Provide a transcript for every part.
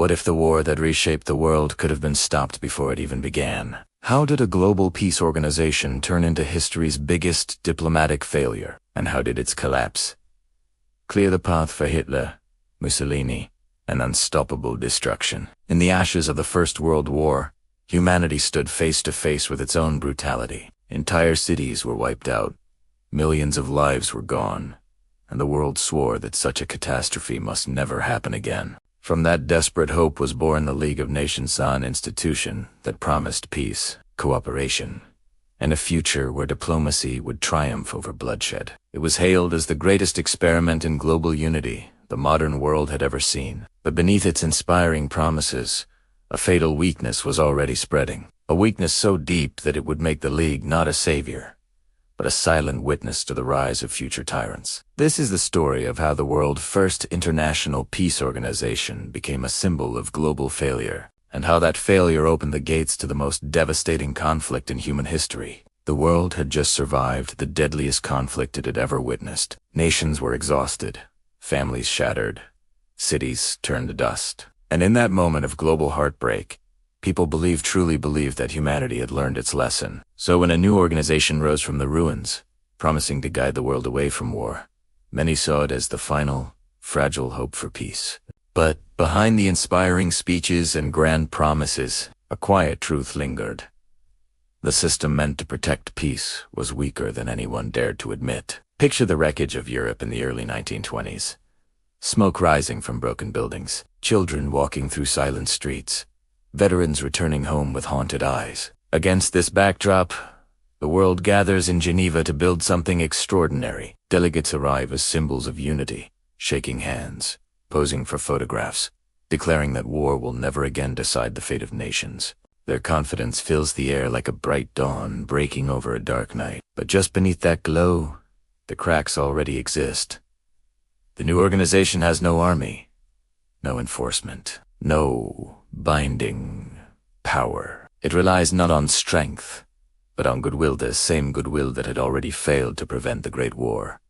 What if the war that reshaped the world could have been stopped before it even began? How did a global peace organization turn into history's biggest diplomatic failure? And how did its collapse clear the path for Hitler, Mussolini, and unstoppable destruction? In the ashes of the First World War, humanity stood face to face with its own brutality. Entire cities were wiped out, millions of lives were gone, and the world swore that such a catastrophe must never happen again. From that desperate hope was born the League of Nations, an institution that promised peace, cooperation, and a future where diplomacy would triumph over bloodshed. It was hailed as the greatest experiment in global unity the modern world had ever seen. But beneath its inspiring promises, a fatal weakness was already spreading. A weakness so deep that it would make the League not a savior, but a silent witness to the rise of future tyrants. This is the story of how the world's first international peace organization became a symbol of global failure, and how that failure opened the gates to the most devastating conflict in human history. The world had just survived the deadliest conflict it had ever witnessed. Nations were exhausted, families shattered, cities turned to dust. And in that moment of global heartbreak, people truly believed that humanity had learned its lesson. So when a new organization rose from the ruins, promising to guide the world away from war, many saw it as the final, fragile hope for peace. But behind the inspiring speeches and grand promises, a quiet truth lingered. The system meant to protect peace was weaker than anyone dared to admit. Picture the wreckage of Europe in the early 1920s. Smoke rising from broken buildings, children walking through silent streets, veterans returning home with haunted eyes. Against this backdrop, the world gathers in Geneva to build something extraordinary. Delegates arrive as symbols of unity, shaking hands, posing for photographs, declaring that war will never again decide the fate of nations. Their confidence fills the air like a bright dawn breaking over a dark night. But just beneath that glow, the cracks already exist. The new organization has no army, no enforcement, no binding power. It relies not on strength, but on goodwill, the same goodwill that had already failed to prevent the Great War.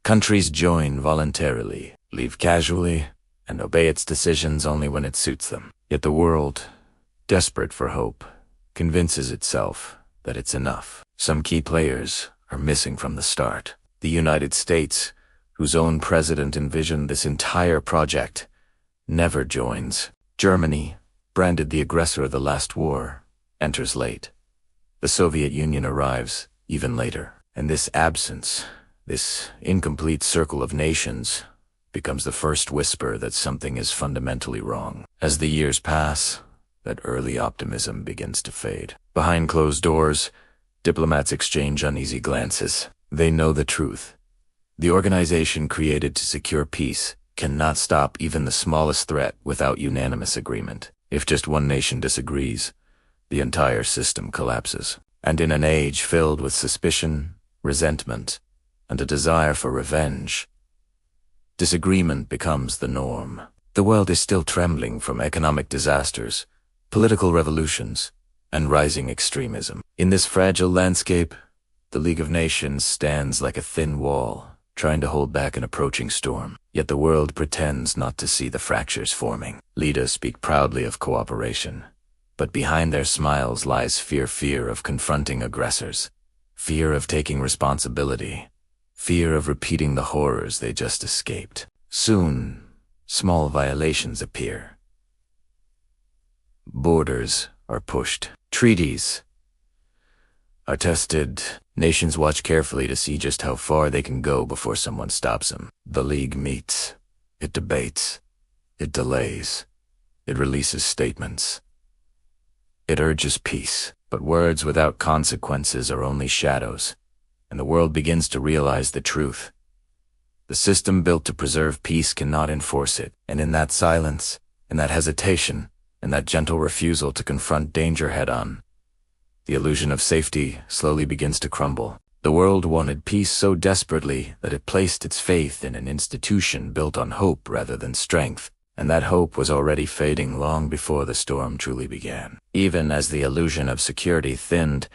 Countries join voluntarily, leave casually, and obey its decisions only when it suits them. Yet the world, desperate for hope, convinces itself that it's enough. Some key players are missing from the start. The United States, whose own president envisioned this entire project, never joins. Germany, branded the aggressor of the last war, enters late. The Soviet Union arrives even later. And this absence, this incomplete circle of nations, becomes the first whisper that something is fundamentally wrong. As the years pass, that early optimism begins to fade. Behind closed doors, diplomats exchange uneasy glances. They know the truth. The organization created to secure peace cannot stop even the smallest threat without unanimous agreement. If just one nation disagrees, the entire system collapses. And in an age filled with suspicion, resentment, and a desire for revenge, disagreement becomes the norm. The world is still trembling from economic disasters, political revolutions, and rising extremism. In this fragile landscape, the League of Nations stands like a thin wall, trying to hold back an approaching storm. Yet the world pretends not to see the fractures forming. Leaders speak proudly of cooperation, but behind their smiles lies fear of confronting aggressors, fear of taking responsibility, fear of repeating the horrors they just escaped. Soon, small violations appear. Borders are pushed. Treaties are tested. Nations watch carefully to see just how far they can go before someone stops them. The League meets. It debates. It delays. It releases statements. It urges peace. But words without consequences are only shadows, and the world begins to realize the truth. The system built to preserve peace cannot enforce it, and in that silence, in that hesitation, in that gentle refusal to confront danger head-on, the illusion of safety slowly begins to crumble. The world wanted peace so desperately that it placed its faith in an institution built on hope rather than strength, and that hope was already fading long before the storm truly began. Even as the illusion of security thinned,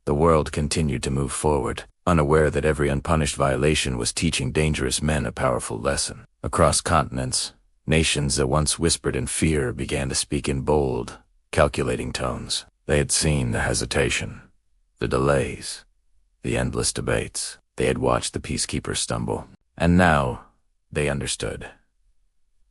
the world continued to move forward, unaware that every unpunished violation was teaching dangerous men a powerful lesson. Across continents, Nations that once whispered in fear began to speak in bold, calculating tones. They had seen the hesitation, the delays, the endless debates. They had watched the peacekeepers stumble. And now, they understood.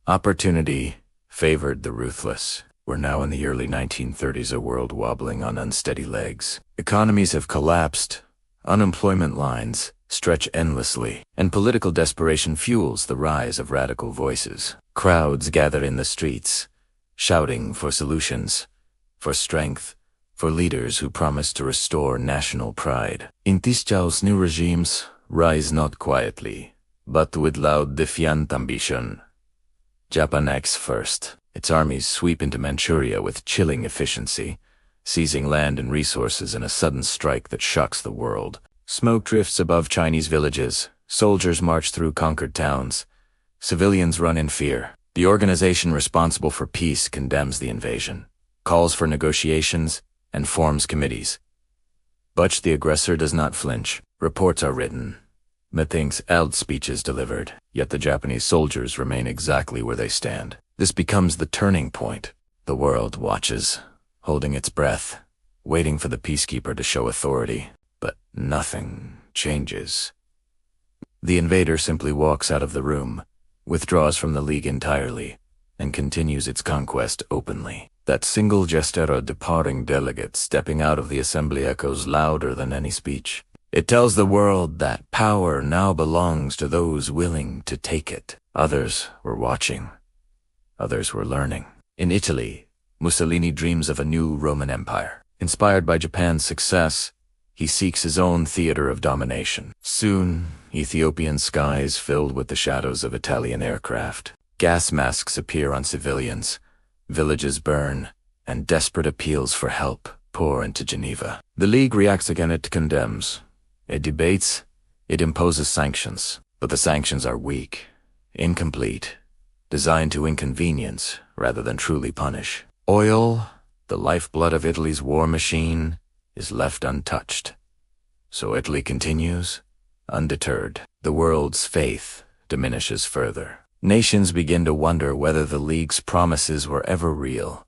Opportunity favored the ruthless. We're now in the early 1930s, a world wobbling on unsteady legs. Economies have collapsed, unemployment lines stretch endlessly, and political desperation fuels the rise of radical voices. Crowds gather in the streets, shouting for solutions, for strength, for leaders who promise to restore national pride. In Tischau's new regimes rise not quietly, but with loud defiant ambition. Japan acts first. Its armies sweep into Manchuria with chilling efficiency, seizing land and resources in a sudden strike that shocks the world. Smoke drifts above Chinese villages, soldiers march through conquered towns, civilians run in fear. The organization responsible for peace condemns the invasion, calls for negotiations, and forms committees. But the aggressor does not flinch. Reports are written, methinks speeches delivered, yet the Japanese soldiers remain exactly where they stand. This becomes the turning point. The world watches, holding its breath, waiting for the peacekeeper to show authority. But nothing changes. The invader simply walks out of the room, withdraws from the League entirely, and continues its conquest openly. That single gesture of departing delegate stepping out of the assembly echoes louder than any speech. It tells the world that power now belongs to those willing to take it. Others were watching. Others were learning. In Italy, Mussolini dreams of a new Roman Empire. Inspired by Japan's success, he seeks his own theater of domination. Soon, Ethiopian skies filled with the shadows of Italian aircraft. Gas masks appear on civilians, villages burn, and desperate appeals for help pour into Geneva. The League reacts again. It condemns. It debates. It imposes sanctions. But the sanctions are weak, incomplete, designed to inconvenience rather than truly punish. Oil, the lifeblood of Italy's war machine, is left untouched. So Italy continues, undeterred. The world's faith diminishes further. Nations begin to wonder whether the League's promises were ever real,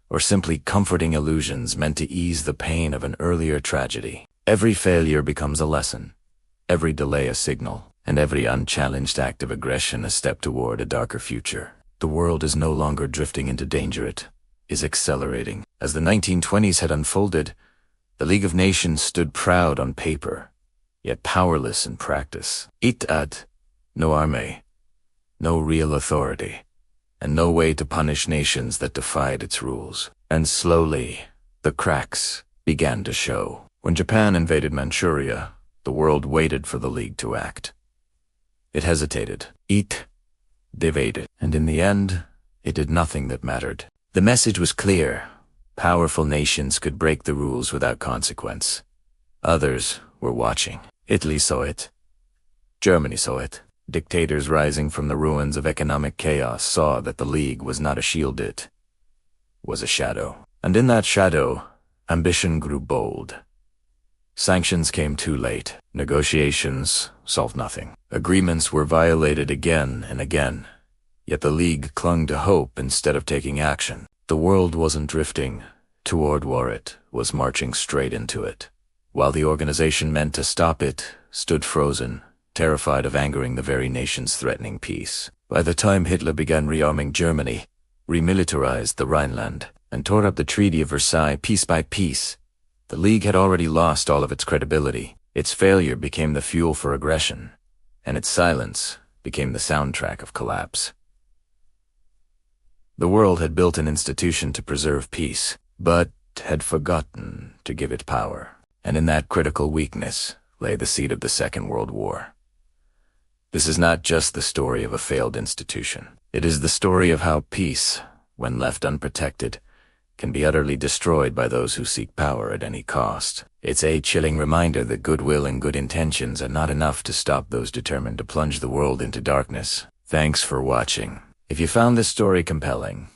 or simply comforting illusions meant to ease the pain of an earlier tragedy. Every failure becomes a lesson, every delay a signal, and every unchallenged act of aggression a step toward a darker future. The world is no longer drifting into danger, it is accelerating. As the 1920s had unfolded, the League of Nations stood proud on paper, yet powerless in practice. It had no army, no real authority, and no way to punish nations that defied its rules. And slowly, the cracks began to show. When Japan invaded Manchuria, the world waited for the League to act. It hesitated. It evaded. And in the end, it did nothing that mattered. The message was clear. Powerful nations could break the rules without consequence. Others were watching. Italy saw it. Germany saw it. Dictators rising from the ruins of economic chaos saw that the League was not a shield, it was a shadow. And in that shadow, ambition grew bold. Sanctions came too late. Negotiations solved nothing. Agreements were violated again and again. Yet the League clung to hope instead of taking action. The world wasn't drifting toward war, it was marching straight into it. While the organization meant to stop it stood frozen, terrified of angering the very nations threatening peace. By the time Hitler began rearming Germany, remilitarized the Rhineland, and tore up the Treaty of Versailles piece by piece, the League had already lost all of its credibility. Its failure became the fuel for aggression, and its silence became the soundtrack of collapse. The world had built an institution to preserve peace, but had forgotten to give it power. And in that critical weakness lay the seed of the Second World War. This is not just the story of a failed institution. It is the story of how peace, when left unprotected, can be utterly destroyed by those who seek power at any cost. It's a chilling reminder that goodwill and good intentions are not enough to stop those determined to plunge the world into darkness. Thanks for watching. If you found this story compelling,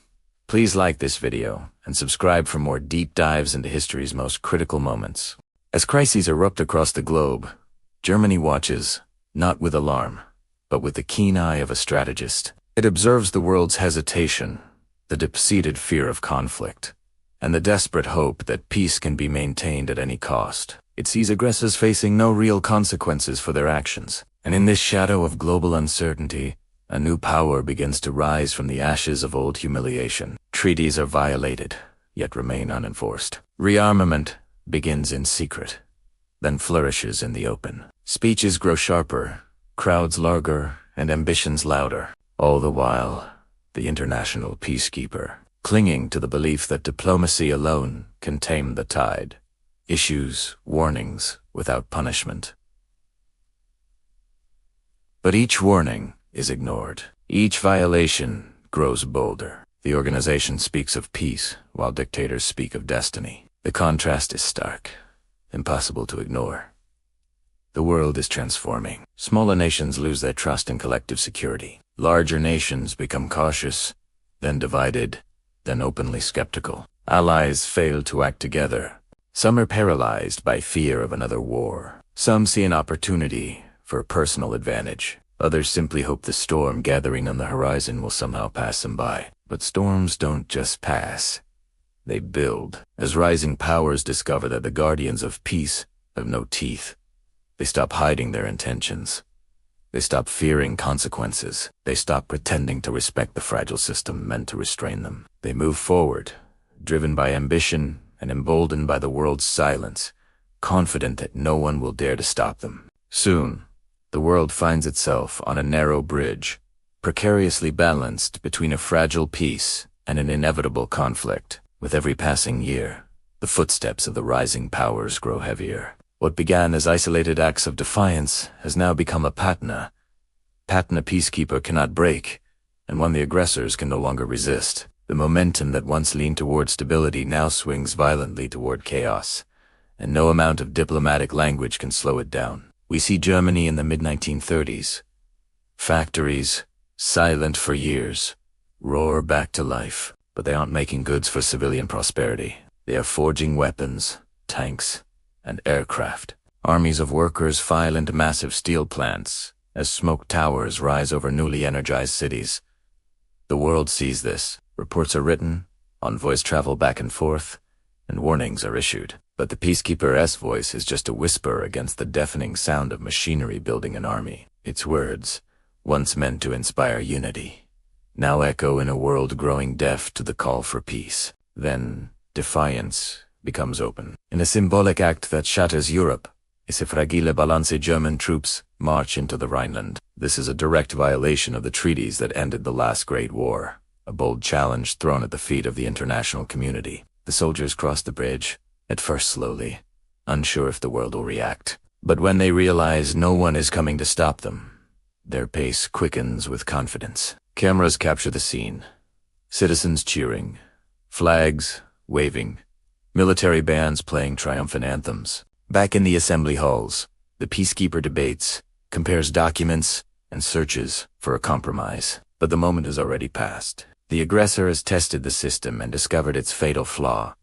please like this video and subscribe for more deep dives into history's most critical moments. As crises erupt across the globe, Germany watches, not with alarm, but with the keen eye of a strategist. It observes the world's hesitation, the deep-seated fear of conflict, and the desperate hope that peace can be maintained at any cost. It sees aggressors facing no real consequences for their actions. And in this shadow of global uncertainty, a new power begins to rise from the ashes of old humiliation. Treaties are violated, yet remain unenforced. Rearmament begins in secret, then flourishes in the open. Speeches grow sharper, crowds larger, and ambitions louder. All the while, the international peacekeeper, clinging to the belief that diplomacy alone can tame the tide, issues warnings without punishment. But each warning is ignored. Each violation grows bolder. The organization speaks of peace, while dictators speak of destiny. The contrast is stark, impossible to ignore. The world is transforming. Smaller nations lose their trust in collective security. Larger nations become cautious, then divided, then openly skeptical. Allies fail to act together. Some are paralyzed by fear of another war. Some see an opportunity for personal advantage. Others simply hope the storm gathering on the horizon will somehow pass them by. But storms don't just pass. They build. As rising powers discover that the guardians of peace have no teeth, they stop hiding their intentions. They stop fearing consequences. They stop pretending to respect the fragile system meant to restrain them. They move forward, driven by ambition and emboldened by the world's silence, confident that no one will dare to stop them. Soon, the world finds itself on a narrow bridge, precariously balanced between a fragile peace and an inevitable conflict. With every passing year, the footsteps of the rising powers grow heavier. What began as isolated acts of defiance has now become a patina. Patina peacekeeper cannot break, and one the aggressors can no longer resist. The momentum that once leaned toward stability now swings violently toward chaos, and no amount of diplomatic language can slow it down. We see Germany in the mid-1930s. Factories, silent for years, roar back to life, but they aren't making goods for civilian prosperity. They are forging weapons, tanks, and aircraft. Armies of workers file into massive steel plants as smoke towers rise over newly energized cities. The world sees this. Reports are written, envoys travel back and forth, and warnings are issued. But the peacekeeper's voice is just a whisper against the deafening sound of machinery building an army. Its words, once meant to inspire unity, now echo in a world growing deaf to the call for peace. Then, defiance becomes open. In a symbolic act that shatters Europe, esse fragile balance German troops march into the Rhineland. This is a direct violation of the treaties that ended the last Great War, a bold challenge thrown at the feet of the international community. The soldiers cross the bridge, at first slowly, unsure if the world will react. But when they realize no one is coming to stop them, their pace quickens with confidence. Cameras capture the scene. Citizens cheering, flags waving, military bands playing triumphant anthems. Back in the assembly halls, the peacekeeper debates, compares documents, and searches for a compromise. But the moment has already passed. The aggressor has tested the system and discovered its fatal flaw.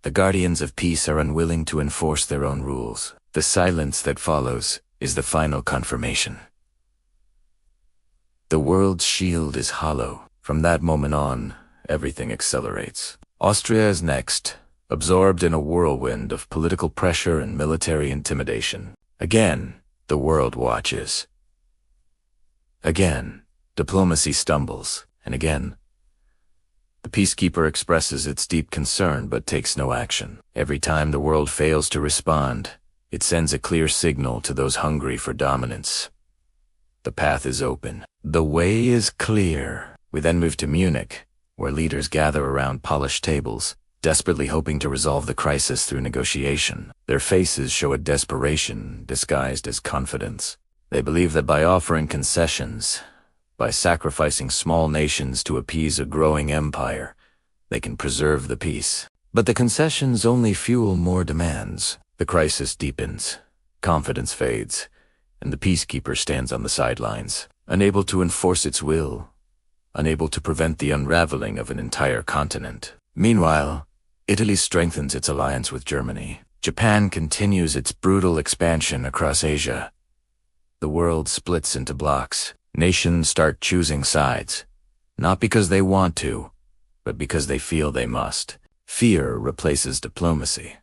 The guardians of peace are unwilling to enforce their own rules. The silence that follows is the final confirmation. The world's shield is hollow. From that moment on, everything accelerates. Austria is next, absorbed in a whirlwind of political pressure and military intimidation. Again, the world watches. Again, diplomacy stumbles, and again, the peacekeeper expresses its deep concern but takes no action. Every time the world fails to respond, it sends a clear signal to those hungry for dominance. The path is open. The way is clear. We then move to Munich, where leaders gather around polished tables, desperately hoping to resolve the crisis through negotiation. Their faces show a desperation disguised as confidence. They believe that by offering concessions, by sacrificing small nations to appease a growing empire, they can preserve the peace. But the concessions only fuel more demands. The crisis deepens, confidence fades, and the peacekeeper stands on the sidelines, unable to enforce its will, unable to prevent the unraveling of an entire continent. Meanwhile, Italy strengthens its alliance with Germany. Japan continues its brutal expansion across Asia. The world splits into blocks. Nations start choosing sides, Not because they want to, but because they feel they must. Fear replaces diplomacy.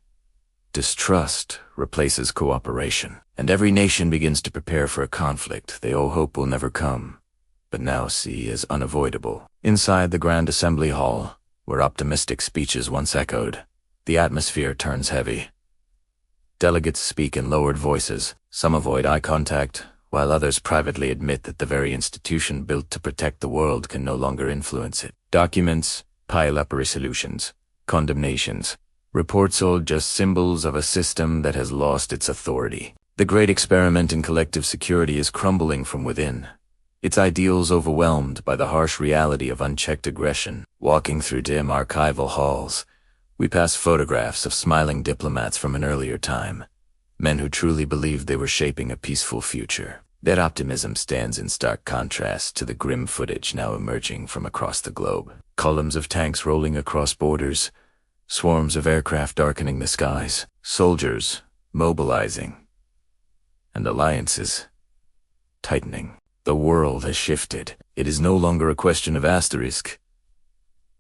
Distrust replaces cooperation. And every nation begins to prepare for a conflict they all hope will never come, but now see as unavoidable. Inside the Grand Assembly Hall, where optimistic speeches once echoed, the atmosphere turns heavy. Delegates speak in lowered voices. Some avoid eye contact, while others privately admit that the very institution built to protect the world can no longer influence it. Documents pile up resolutions, condemnations, reports all just symbols of a system that has lost its authority. The great experiment in collective security is crumbling from within, its ideals overwhelmed by the harsh reality of unchecked aggression. Walking through dim archival halls, we pass photographs of smiling diplomats from an earlier time, men who truly believed they were shaping a peaceful future. That optimism stands in stark contrast to the grim footage now emerging from across the globe. Columns of tanks rolling across borders, swarms of aircraft darkening the skies, soldiers mobilizing, and alliances tightening. The world has shifted. It is no longer a question of asterisk.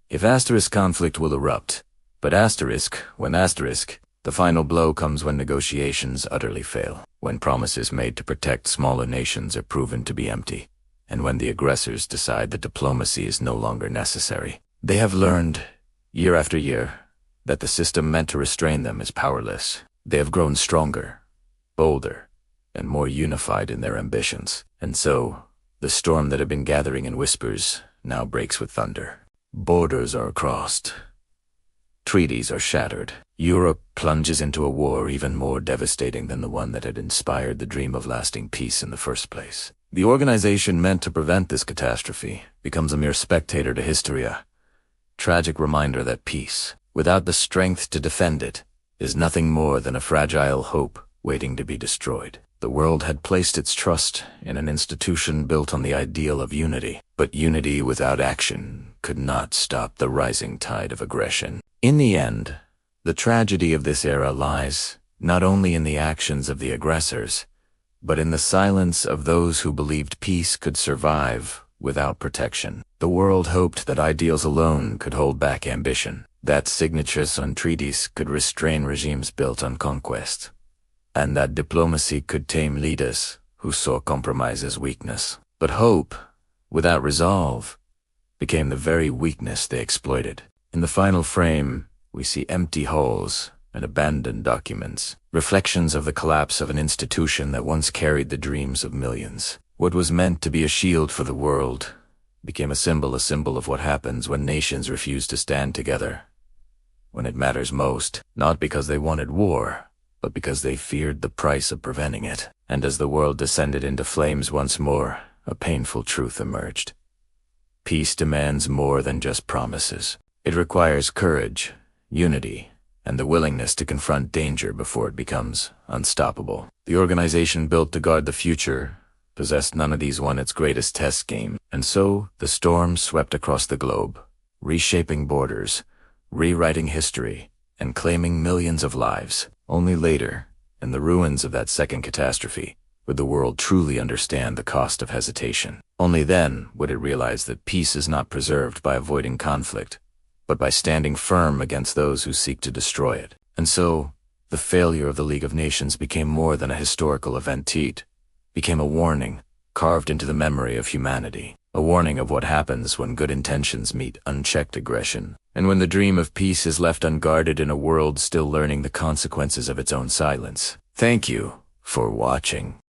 If asterisk conflict will erupt, but asterisk when asterisk, the final blow comes when negotiations utterly fail, when promises made to protect smaller nations are proven to be empty, and when the aggressors decide that diplomacy is no longer necessary. They have learned, year after year, that the system meant to restrain them is powerless. They have grown stronger, bolder, and more unified in their ambitions. And so, the storm that had been gathering in whispers now breaks with thunder. Borders are crossed. Treaties are shattered. Europe plunges into a war even more devastating than the one that had inspired the dream of lasting peace in the first place. The organization meant to prevent this catastrophe becomes a mere spectator to history, a tragic reminder that peace, without the strength to defend it, is nothing more than a fragile hope waiting to be destroyed. The world had placed its trust in an institution built on the ideal of unity, but unity without action could not stop the rising tide of aggression. In the end, the tragedy of this era lies not only in the actions of the aggressors, but in the silence of those who believed peace could survive without protection. The world hoped that ideals alone could hold back ambition, that signatures on treaties could restrain regimes built on conquest, and that diplomacy could tame leaders who saw compromise as weakness. But hope, without resolve, became the very weakness they exploited. In the final frame, we see empty halls and abandoned documents, reflections of the collapse of an institution that once carried the dreams of millions. What was meant to be a shield for the world became a symbol of what happens when nations refuse to stand together, when it matters most, not because they wanted war, but because they feared the price of preventing it. And as the world descended into flames once more, a painful truth emerged. Peace demands more than just promises. It requires courage, unity, and the willingness to confront danger before it becomes unstoppable. The organization built to guard the future possessed none of these when its greatest test game, and so the storm swept across the globe, reshaping borders, rewriting history, and claiming millions of lives. Only later, in the ruins of that second catastrophe, would the world truly understand the cost of hesitation. Only then would it realize that peace is not preserved by avoiding conflict, but by standing firm against those who seek to destroy it. And so, the failure of the League of Nations became more than a historical event. It became a warning carved into the memory of humanity, a warning of what happens when good intentions meet unchecked aggression, and when the dream of peace is left unguarded in a world still learning the consequences of its own silence. Thank you for watching.